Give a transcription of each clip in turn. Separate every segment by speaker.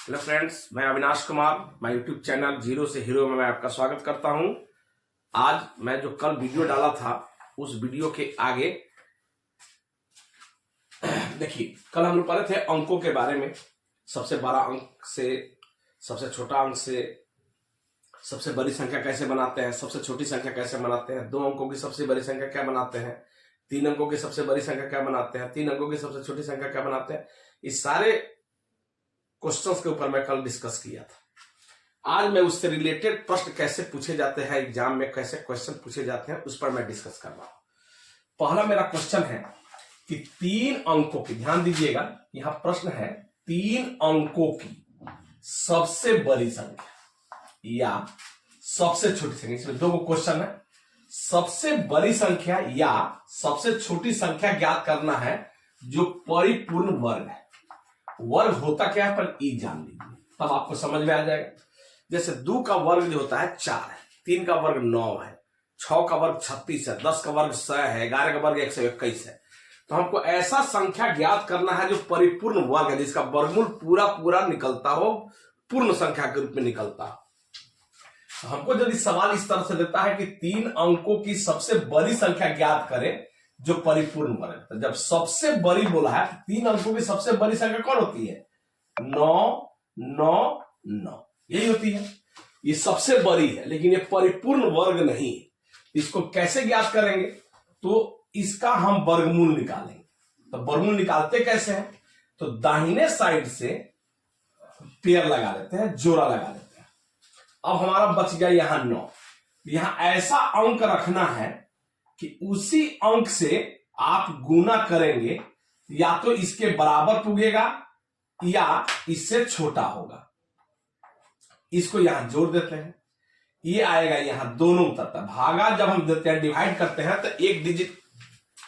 Speaker 1: Hello friends, मैं अविनाश कुमार, मैं YouTube channel zero से हीरो में मैं आपका स्वागत करता हूं। आज मैं जो कल वीडियो डाला था उस वीडियो के आगे देखिए, कल हम लोग पढ़े थे अंकों के बारे में। सबसे बड़ा अंक से सबसे छोटा अंक से सबसे बड़ी संख्या कैसे बनाते हैं, सबसे छोटी संख्या कैसे बनाते हैं, 2 अंकों की सबसे बड़ी संख्या क्या बनाते हैं, 3 अंकों की सबसे बड़ी संख्या क्या बनाते हैं, 3 अंकों की सबसे छोटी संख्या क्या बनाते हैं, इस सारे क्वेश्चंस के ऊपर मैं कल डिस्कस किया था। आज मैं उससे रिलेटेड प्रश्न कैसे पूछे जाते हैं, एग्जाम में कैसे क्वेश्चन पूछे जाते हैं, उस पर मैं डिस्कस कर रहा हूं। पहला मेरा क्वेश्चन है कि 3 अंकों की, ध्यान दीजिएगा, यहां प्रश्न है 3 अंकों की सबसे बड़ी संख्या या सबसे छोटी संख्या। इसमें 2 क्वेश्चन है। सबसे बड़ी संख्या या सबसे छोटी संख्या ज्ञात करना है जो परिपूर्ण वर्ग है। वर्ग होता क्या है पर ई जान लीजिए, तब आपको समझ में आ जाएगा। जैसे 2 का वर्ग जो होता है 4 है, 3 का वर्ग 9 है, 6 का वर्ग 36 है, 10 का वर्ग 100 है, 11 का वर्ग 121 है। तो हमको ऐसा संख्या ज्ञात करना है जो परिपूर्ण वर्ग है, जिसका वर्गमूल पूरा पूरा निकलता हो, पूर्ण संख्या के रूप में निकलता हो। तो हमको यदि सवाल इस तरह से देता है कि 3 अंकों की सबसे बड़ी संख्या ज्ञात करें जो परिपूर्ण वर्ग, तो जब सबसे बड़ी बोला है 3 अंकों की सबसे बड़ी संख्या कौन होती है? 9 9 9, यही होती है। ये सबसे बड़ी है, लेकिन ये परिपूर्ण वर्ग नहीं है। इसको कैसे ज्ञात करेंगे? तो इसका हम वर्गमूल निकालेंगे। तो वर्गमूल निकालते कैसे हैं? तो दाहिने साइड से पेयर लगा लेते हैं, जोड़ा लगा लेते हैं। अब हमारा बच गया यहां 9। यहां ऐसा अंक रखना है कि उसी अंक से आप गुना करेंगे, या तो इसके बराबर पुगेगा या इससे छोटा होगा। इसको यहां जोड़ देते हैं, ये आएगा, यहां दोनों उतरता है। भागा जब हम देते हैं, डिवाइड करते हैं, तो 1 डिजिट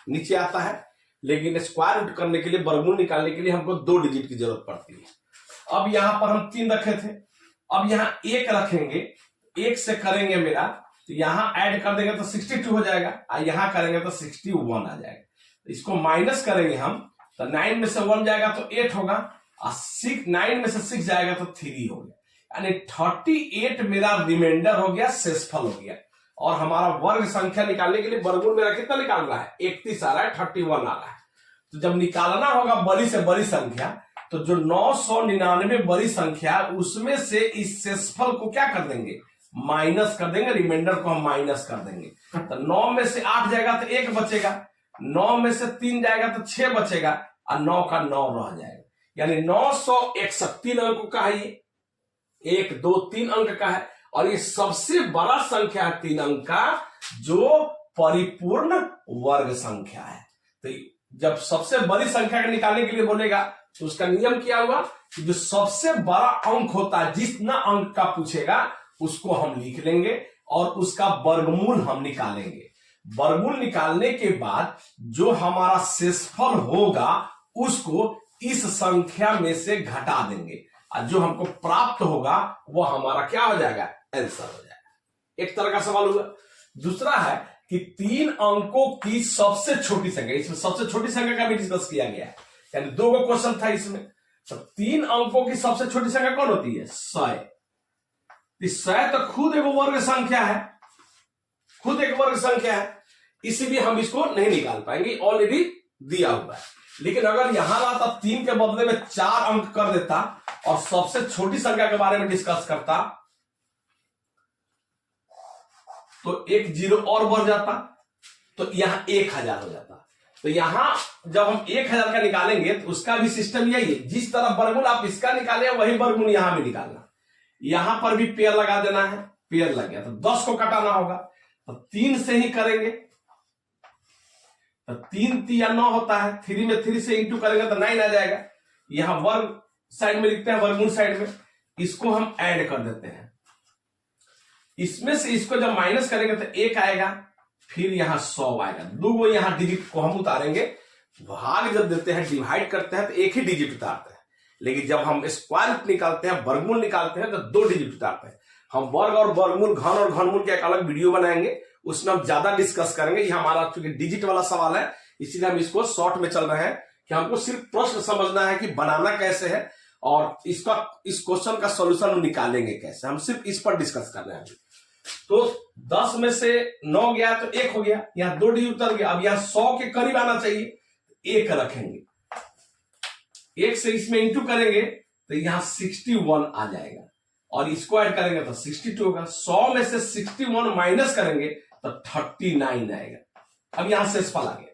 Speaker 1: नीचे आता है, लेकिन स्क्वायर रूट करने के लिए, वर्गमूल निकालने के लिए हमको 2 डिजिट की जरूरत पड़ती है। अब यहां पर हम 3 रखे थे, अब यहां 1 रखेंगे, 1 से करेंगे मेरा, तो यहां ऐड कर देंगे तो 62 हो जाएगा, और यहां करेंगे तो 61 आ जाएगा। इसको माइनस करेंगे हम, तो 9 में से 1 जाएगा तो 8 होगा, और 9 में से 6 जाएगा तो 3 हो गया, यानी 38 मेरा रिमाइंडर हो गया, शेषफल हो गया। और हमारा वर्ग संख्या निकालने के लिए वर्गमूल मेरा कितना निकालना है? 31 आ रहा है, 31 आ रहा है। तो जब निकालना होगा बड़ी से बड़ी संख्या, तो जो 999 बड़ी संख्या, उसमें से इस शेषफल को क्या कर देंगे? माइनस कर देंगे, रिमाइंडर को हम माइनस कर देंगे। तो 9 में से 8 जाएगा तो 1 बचेगा, 9 में से 3 जाएगा तो 6 बचेगा, और 9 का 9 रह जाएगा। यानी 961 3 अंक का है, ये 1 2 3 अंक का है, और ये सबसे बड़ा संख्या है 3 अंक का, जो परिपूर्ण वर्ग संख्या है। तो जब सबसे बड़ी संख्या को निकालने के लिए बोलेगा, तो उसका नियम क्या हुआ कि जो सबसे बड़ा अंक होता है, जितना अंक का पूछेगा उसको हम लिख लेंगे और उसका वर्गमूल हम निकालेंगे। वर्गमूल निकालने के बाद जो हमारा शेषफल होगा उसको इस संख्या में से घटा देंगे, और जो हमको प्राप्त होगा वो हमारा क्या हो जाएगा? आंसर हो जाएगा। एक तरह का सवाल हुआ। दूसरा है कि 3 अंकों की सबसे छोटी संख्या, इसमें सबसे छोटी संख्या का भी डिस्कस किया गया है, यानी 2 क्वेश्चन था इसमें। तो 3 अंकों की सबसे छोटी संख्या कौन होती है? 100। 100 तो खुद एक वर्ग संख्या है, खुद एक वर्ग संख्या है, इसीलिए हम इसको नहीं निकाल पाएंगे, ऑलरेडी दिया हुआ है। लेकिन अगर यहां रहता 3 के बदले में 4 अंक कर देता और सबसे छोटी संख्या के बारे में डिस्कस करता, तो 1 0 और बढ़ जाता, तो यहां 1000 हो जाता। तो यहां जब हम 1000 का निकालेंगे तो उसका भी सिस्टम यही है, जिस तरह वर्गमूल आप इसका निकाले वही वर्गमूल यहां भी निकालना। यहां पर भी पेयर लगा देना है, पेयर लग गया तो 10 को कटाना होगा, तो 3 से ही करेंगे, तो 3 3 9 होता है, 3 में 3 से इंटू करेंगे तो 9 आ जाएगा। यहां वर्ग साइड में लिखते हैं, वर्गमूल साइड में, इसको हम ऐड कर देते हैं। इसमें से इसको जब माइनस करेंगे तो 1 आएगा, फिर यहां 100 आएगा। 2 यहां डिजिट को हम उतारेंगे। भाग जब देते हैं, डिवाइड करते हैं, तो 1 ही डिजिट उतारते हैं, लेकिन जब हम स्क्वायर रूट निकालते हैं, वर्गमूल निकालते हैं, तो 2 डिजिट उतारते हैं। हम वर्ग और वर्गमूल, घन और घनमूल के एक अलग वीडियो बनाएंगे, उसमें हम ज्यादा डिस्कस करेंगे। ये हमारा चूंकि डिजिट वाला सवाल है, इसीलिए हम इसको शॉर्ट में चल रहे हैं कि हमको सिर्फ प्रश्न समझना है कि बनाना कैसे है, और इस क्वेश्चन का सॉल्यूशन हम निकालेंगे कैसे, हम सिर्फ इस पर डिस्कस कर रहे हैं। तो 10 में से 9 गया तो 1 हो गया, यहां 2 डी उतर गया। अब यहां 100 के करीब आना चाहिए, 1 रखेंगे, 1 से इसमें इंटू करेंगे तो यहां 61 आ जाएगा, और इसको ऐड करेंगे तो 62 होगा। 100 में से 61 माइनस करेंगे तो 39 आएगा। अब यहां से शेषफल आ गया।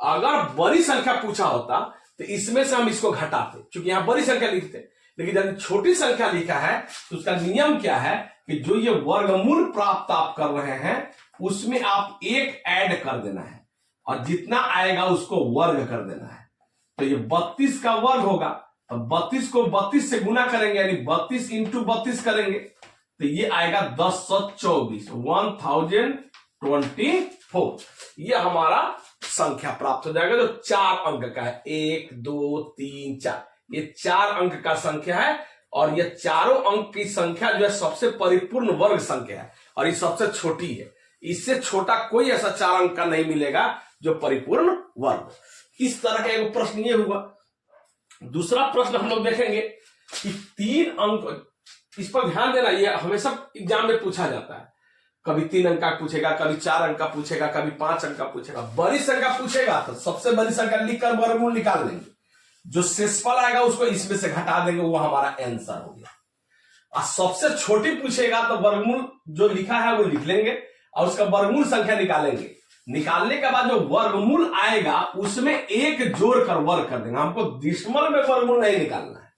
Speaker 1: अगर बड़ी संख्या पूछा होता तो इसमें से हम इसको घटाते, क्योंकि यहां बड़ी संख्या लिखते, लेकिन जब छोटी संख्या लिखा है तो उसका नियम क्या है कि जो ये वर्गमूल प्राप्त आप कर रहे हैं उसमें आप 1 ऐड कर देना है, और जितना आएगा उसको वर्ग कर देना है। तो ये 32 का वर्ग होगा, तो 32 को 32 से गुना करेंगे, यानी 32 इंटू 32 करेंगे तो ये आएगा 1024, 1024। ये हमारा संख्या प्राप्त हो जाएगा जो 4 अंक का है। 1 2 3 4, ये 4 अंक का संख्या है, और ये चारों अंक की संख्या जो है सबसे परिपूर्ण वर्ग संख्या है, और ये सबसे छोटी है। इससे छोटा कोई ऐसा 4 अंक का नहीं मिलेगा जो परिपूर्ण वर्ग। इस तरह का एक प्रश्न ये हुआ। दूसरा प्रश्न हम लोग देखेंगे कि 3 अंक, इस पर ध्यान देना, ये हमेशा एग्जाम में पूछा जाता है। कभी 3 अंक का पूछेगा, कभी 4 अंक का पूछेगा, कभी 5 अंक का पूछेगा। बड़ी संख्या पूछेगा तो सबसे बड़ी संख्या लिखकर वर्गमूल निकाल लेंगे, जो शेषफल आएगा उसको इसमें से घटा देंगे, वो हमारा आंसर हो गया। और सबसे छोटी पूछेगा तो वर्गमूल जो लिखा है वो लिख लेंगे, और उसका वर्गमूल संख्या निकालेंगे। निकालने के बाद जो वर्गमूल आएगा उसमें 1 जोड़ कर वर्ग कर देंगे। हमको डिसिमल में वर्गमूल नहीं निकालना है,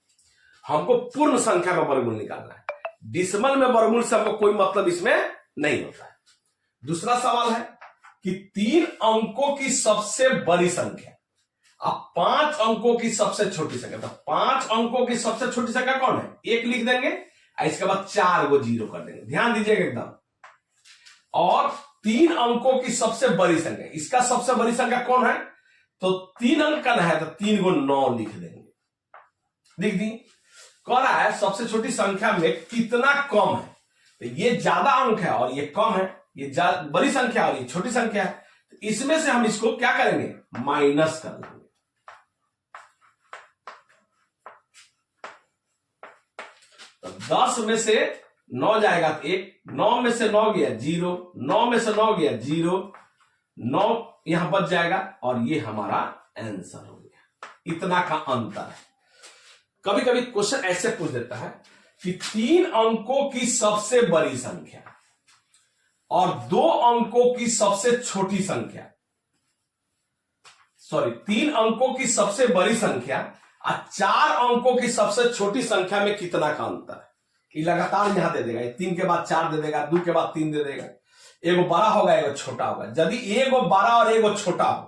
Speaker 1: हमको पूर्ण संख्या में वर्गमूल निकालना है। डिसिमल में वर्गमूल से हमको कोई मतलब इसमें नहीं होता है। दूसरा सवाल है कि 3 अंकों की सबसे बड़ी संख्या, अब 5 अंकों की सबसे छोटी संख्या। तो 5 अंकों की सबसे छोटी संख्या कौन है? 1 लिख देंगे, इसके बाद 4 को 0 कर देंगे, ध्यान दीजिएगा एकदम। और 3 अंकों की सबसे बड़ी संख्या, इसका सबसे बड़ी संख्या कौन है? तो 3 अंक का है तो 3 को 9 लिख देंगे। लिख दी। कह रहा है सबसे छोटी संख्या में कितना कम है, तो ये ज्यादा अंक है और ये कम है, ये बड़ी संख्या और ये छोटी संख्या है। तो इसमें से हम इसको क्या करेंगे? माइनस कर लेंगे। तो 10 में से 9 जाएगा तो 1, 9 में से 9 गया 0, 9 में से 9 गया 0, 9 यहां बच जाएगा, और ये हमारा आंसर हो गया। इतना का अंतर है। कभी कभी क्वेश्चन ऐसे पूछ देता है कि 3 अंकों की सबसे बड़ी संख्या और 2 अंकों की सबसे छोटी संख्या, 3 अंकों की सबसे बड़ी संख्या और 4 अंकों की सबसे छोटी संख्या में कितना का अंतर है। कि लगातार यहां दे देगा, 3 के बाद 4 दे देगा, 2 के बाद 3 दे देगा, एगो बड़ा होगा एगो छोटा होगा। यदि एगो बड़ा और एगो छोटा हो,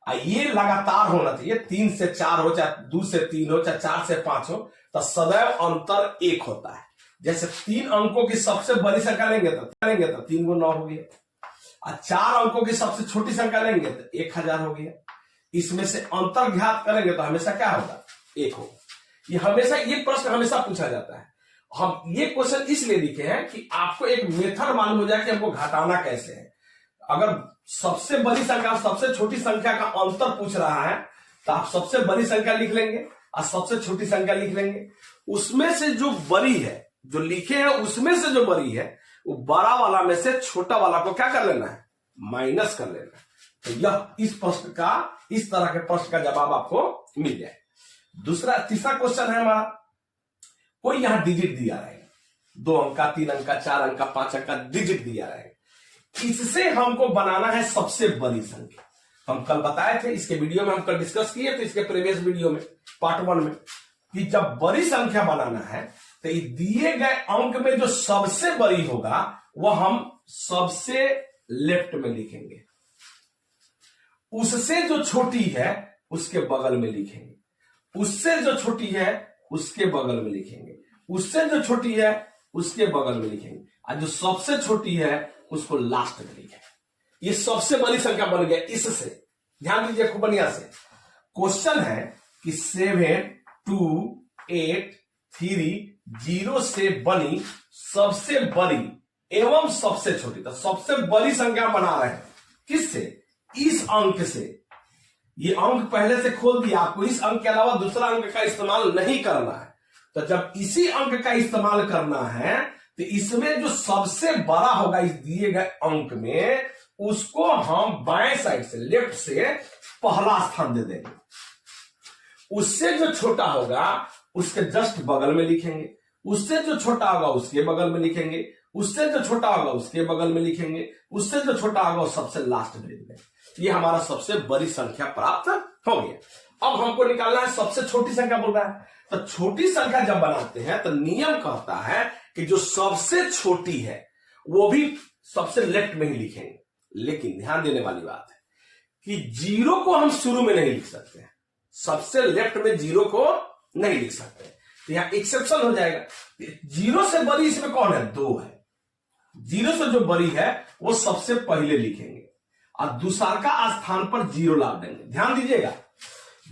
Speaker 1: ये लगातार होना चाहिए, 3 से 4 हो, चाहे 2 से 3 हो, चाहे 4 से 5 हो, तो सदैव अंतर 1 होता है। जैसे 3 अंकों की सबसे बड़ी संख्या लेंगे तो 3 को 9 हो गया, और 4 अंकों की सबसे छोटी संख्या लेंगे तो 1000 हो गया। इसमें से अंतर ज्ञात करेंगे तो हमेशा क्या होगा? 1 होगा। ये हमेशा, ये प्रश्न हमेशा पूछा जाता है। हम ये क्वेश्चन इसलिए लिखे हैं कि आपको एक मेथड मालूम हो जाए कि हमको घटाना कैसे है। अगर सबसे बड़ी संख्या और सबसे छोटी संख्या का अंतर पूछ रहा है तो आप सबसे बड़ी संख्या लिख लेंगे और सबसे छोटी संख्या लिख लेंगे। उसमें से जो बड़ी है, जो लिखे हैं उसमें से जो बड़ी है, वो बड़ा वाला में से छोटा वाला को क्या कर लेना है? माइनस कर लेना है। तो यह इस प्रश्न का, इस तरह के प्रश्न का जवाब आपको मिल जाए। तीसरा क्वेश्चन है हमारा, कोई यहां डिजिट दिया रहेगा, 2 अंक का, 3 अंक का, 4 अंक का, 5 अंक का डिजिट दिया रहेगा। इससे हमको बनाना है सबसे बड़ी संख्या। हम कल बताए थे, इसके वीडियो में हम कल डिस्कस किए थे, इसके प्रीवियस वीडियो में पार्ट 1 में, कि जब बड़ी संख्या बनाना है तो दिए गए अंक में जो सबसे बड़ी होगा वह हम सबसे लेफ्ट में लिखेंगे, उससे जो छोटी है उसके बगल में लिखेंगे, उससे जो छोटी है उसके बगल में लिखेंगे, उससे जो छोटी है उसके बगल में लिखेंगे, और जो सबसे छोटी है उसको लास्ट में लिखेंगे। ये सबसे बड़ी संख्या बन गया। इससे ध्यान दीजिए खूब बढ़िया से। क्वेश्चन है कि 7, 2, 8, 3, 0 से बनी सबसे बड़ी एवं सबसे छोटी। तो सबसे बड़ी संख्या बना रहे हैं किससे? इस अंक से। ये अंक पहले से खोल दिया, आपको इस अंक के अलावा दूसरा अंक का इस्तेमाल नहीं करना है। तो जब इसी अंक का इस्तेमाल करना है तो इसमें जो सबसे बड़ा होगा इस दिए गए अंक में, उसको हम बाएं साइड से, लेफ्ट से पहला स्थान दे देंगे। उससे जो छोटा होगा उसके जस्ट बगल में लिखेंगे, उससे जो छोटा होगा उसके बगल में लिखेंगे, उससे जो छोटा होगा उसके बगल में लिखेंगे, उससे जो छोटा होगा वो सबसे लास्ट में लिखेंगे। ये हमारा सबसे बड़ी संख्या प्राप्त हो गया। अब हमको निकालना है सबसे छोटी संख्या बोल रहा है। तो छोटी संख्या जब बनाते हैं तो नियम कहता है कि जो सबसे छोटी है वो भी सबसे लेफ्ट में ही लिखेंगे। लेकिन ध्यान देने वाली बात है कि जीरो को हम शुरू में नहीं लिख सकते हैं, सबसे लेफ्ट में जीरो को नहीं लिख सकते, तो यहां एक्सेप्शन हो जाएगा। जीरो से बड़ी इसमें कौन है? 2 है। जीरो से जो बड़ी है वो सबसे पहले लिखेंगे और दूसरा का स्थान पर जीरो ला देंगे। ध्यान दीजिएगा,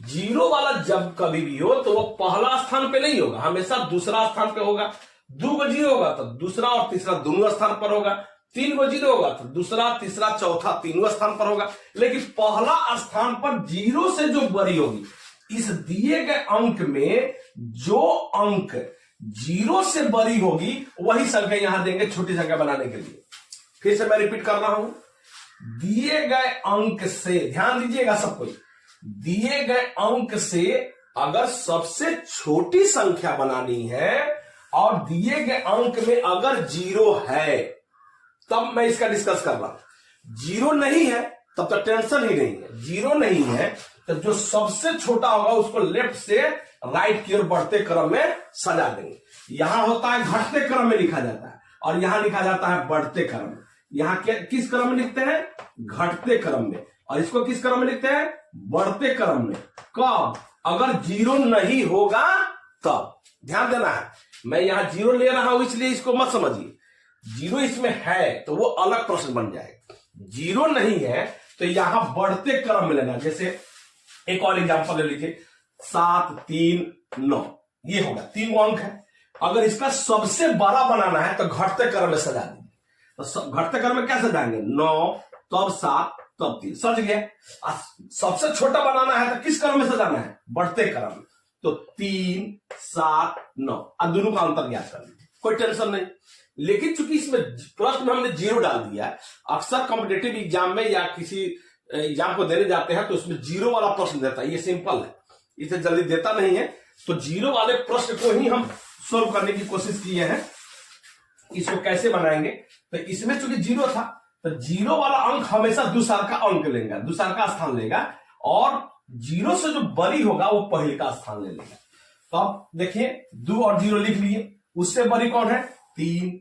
Speaker 1: जीरो वाला जब कभी भी हो तो वो पहला स्थान पे नहीं होगा, हमेशा दूसरा स्थान पे होगा। 2 को जीरो होगा तो दूसरा और तीसरा दोनों स्थान पर होगा। 3 को जीरो होगा तो दूसरा, तीसरा, चौथा तीनों स्थान पर होगा। लेकिन पहला स्थान पर जीरो से जो बड़ी होगी, इस दिए गए अंक में जो अंक जीरो से बड़ी होगी वही संख्या यहां देंगे छोटी संख्या बनाने के लिए। फिर से मैं रिपीट कर रहा हूं, दिए गए अंक से, ध्यान दीजिएगा सब कोई, दिए गए अंक से अगर सबसे छोटी संख्या बनानी है और दिए गए अंक में अगर जीरो है, तब मैं इसका डिस्कस कर रहा हूं। जीरो नहीं है तब तो टेंशन ही नहीं है। जीरो नहीं है तो जो सबसे छोटा होगा उसको लेफ्ट से राइट की ओर बढ़ते क्रम में सजा देंगे। यहां होता है घटते क्रम में लिखा जाता है और यहां लिखा जाता है बढ़ते क्रम में। यहां किस क्रम में लिखते हैं? घटते क्रम में। और इसको किस क्रम में लिखते हैं? बढ़ते क्रम में। कब? अगर जीरो नहीं होगा तब। ध्यान देना है, मैं यहां जीरो ले रहा हूं इसलिए इसको मत समझिए। जीरो इसमें है तो वो अलग प्रश्न बन जाएगा। जीरो नहीं है तो यहां बढ़ते क्रम में लेना। जैसे एक और एग्जांपल ले लीजिए, 7, 3, 9, ये होगा 3 अंक है। अगर इसका सबसे बड़ा बनाना है तो घटते क्रम में सजा दीजिए। तो घटते क्रम में क्या सजाएंगे? 9, तब 7, तब 3। समझ गए? सबसे छोटा बनाना है तो किस क्रम में सजाना है? बढ़ते क्रम में। तो 3, 7, 9, अब दोनों का अंतर ज्ञात कर लीजिए, कोई टेंशन नहीं। लेकिन चूंकि इसमें प्रश्न में हमने जीरो डाल दिया, अक्सर कॉम्पिटेटिव एग्जाम में या किसी एग्जाम को देने जाते हैं तो उसमें जीरो वाला प्रश्न देता है। ये सिंपल है, इसे जल्दी देता नहीं है। तो जीरो वाले प्रश्न को ही हम सोल्व करने की कोशिश किए हैं। इसको कैसे बनाएंगे? तो इसमें चूंकि जीरो था तो जीरो वाला अंक हमेशा दूसरा का अंक लेगा, दूसरा का स्थान लेगा, और जीरो से जो बड़ी होगा वो पहले का स्थान ले लेगा। तो अब देखिए 2 और 0 लिख लिए। उससे बड़ी कौन है? 3।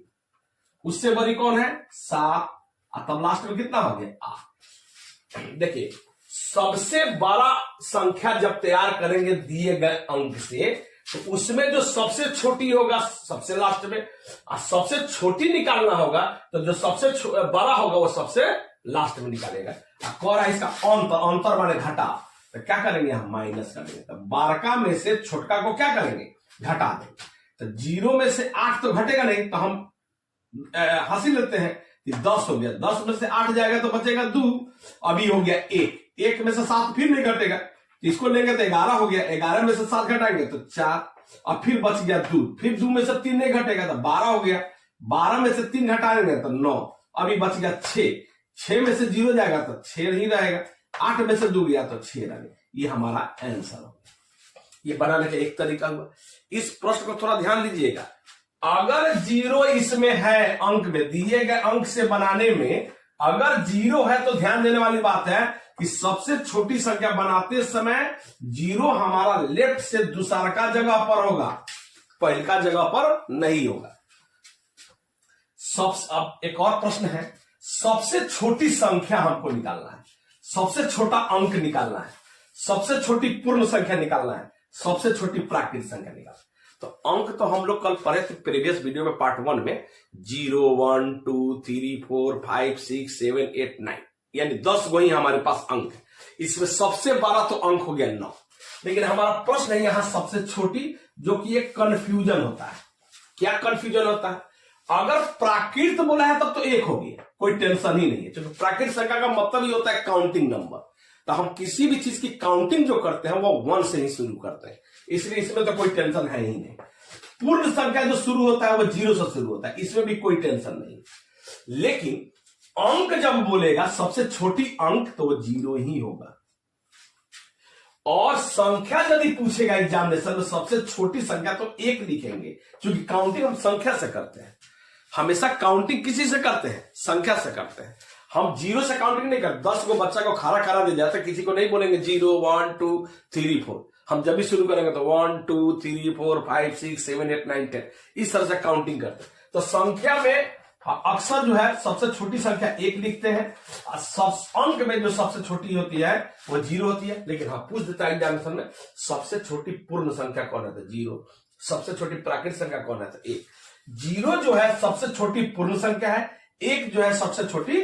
Speaker 1: उससे बड़ी कौन है? 7। और तब लास्ट में कितना हो गया? 8। देखिए, सबसे बड़ा संख्या जब तैयार करेंगे दिए गए अंक से तो उसमें जो सबसे छोटी होगा सबसे लास्ट में, और सबसे छोटी निकालना होगा तो जो सबसे बड़ा होगा वो सबसे लास्ट में निकालेगा। कह रहा है इसका अंतर माने घटा, तो क्या करेंगे? हम माइनस करेंगे। तो 12 में से छोटका को क्या करेंगे? घटा देंगे। तो 0 में से 8 तो घटेगा नहीं, तो हम हंसी लेते हैं कि 10 हो गया। 10 में से 8 जाएगा तो बचेगा 2। अभी हो गया 1। 1 में से 7 फिर नहीं घटेगा, इसको लेंगे तो 11 हो गया। 11 में से 7 घटाएंगे तो 4, और फिर बच गया 2। फिर 2 में से 3 नहीं घटेगा तो 12 हो गया। 12 में से 3 घटाएंगे तो 9। अभी बच गया 6। 6 में से 0 जाएगा तो 6 ही रहेगा। 8 में से 2 गया तो 6 रहेगा। ये हमारा आंसर हो। ये बनाने का एक तरीका हुआ। इस प्रश्न को थोड़ा ध्यान दीजिएगा। अगर 0 इसमें है, अंक में दिए गए अंक से बनाने में अगर 0 है तो ध्यान देने वाली बात है कि सबसे छोटी संख्या बनाते समय 0 हमारा लेफ्ट से दूसरा का जगह पर होगा, पहले का जगह पर नहीं होगा। अब एक और प्रश्न है, सबसे छोटी संख्या हमको निकालना है, सबसे छोटा अंक निकालना है, सबसे छोटी पूर्ण संख्या निकालना है, सबसे छोटी प्राकृतिक संख्या निकालना है। तो अंक तो हम लोग कल पढ़े थे प्रीवियस वीडियो में, पार्ट 1 में 0, 1, 2, 3, 4, 5, 6, 7, 8, 9, यानी 10 गो ही हमारे पास अंक है। इसमें सबसे बड़ा तो अंक हो गया 9। लेकिन हमारा प्रश्न है यहां सबसे छोटी, जो कि एक कंफ्यूजन होता है। क्या कंफ्यूजन होता है? अगर प्राकृत बोला है तब तो 1 हो गया, कोई टेंशन ही नहीं है, क्योंकि प्राकृत संख्या का मतलब ही होता है काउंटिंग नंबर। तो हम किसी भी चीज की काउंटिंग जो करते हैं वो 1 से ही शुरू करते हैं, इसलिए इसमें तो कोई टेंशन है ही नहीं। पूर्ण संख्या जो शुरू होता है वो 0 से शुरू होता है, इसमें भी कोई टेंशन नहीं। लेकिन अंक जब बोलेगा सबसे छोटी अंक तो वो 0 ही होगा। और संख्या यदि पूछेगा एग्जामिनेशन में सबसे छोटी संख्या तो 1 लिखेंगे, क्योंकि काउंटिंग हम संख्या से करते हैं, हमेशा काउंटिंग किसी से करते हैं, संख्या से करते हैं। हम 0 से काउंटिंग नहीं करते। 10 को बच्चा को खड़ा खड़ा दे जाते, किसी को नहीं बोलेंगे 0 1 2 3 4। हम जब भी शुरू करेंगे तो 1 2 3 4 5 6 7 8 9 10 इस तरह से काउंटिंग करते हैं। तो संख्या में अक्सर जो है सबसे छोटी संख्या 1 लिखते हैं, अंक में जो सबसे छोटी होती है वो 0 होती है। लेकिन हाँ, पूछ देता है एग्जामिनेशन में सबसे छोटी पूर्ण संख्या कौन है तो 0, सबसे छोटी प्राकृतिक संख्या कौन है तो 1। 0 जो है सबसे छोटी पूर्ण संख्या है, 1 जो है सबसे छोटी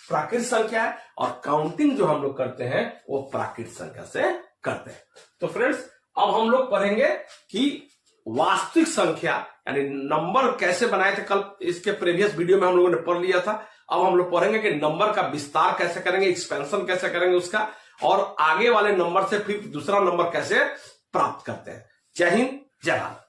Speaker 1: प्राकृतिक संख्या है, और काउंटिंग जो हम लोग करते हैं वो प्राकृतिक संख्या से करते हैं। तो फ्रेंड्स, अब हम लोग पढ़ेंगे कि वास्तविक संख्या यानी नंबर कैसे बनाए थे। कल इसके प्रीवियस वीडियो में हम लोगों ने पढ़ लिया था। अब हम लोग पढ़ेंगे कि नंबर का विस्तार कैसे करेंगे, एक्सपेंशन कैसे करेंगे उसका, और आगे वाले नंबर से फिर दूसरा नंबर कैसे प्राप्त करते हैं। जय हिंद, जय भारत।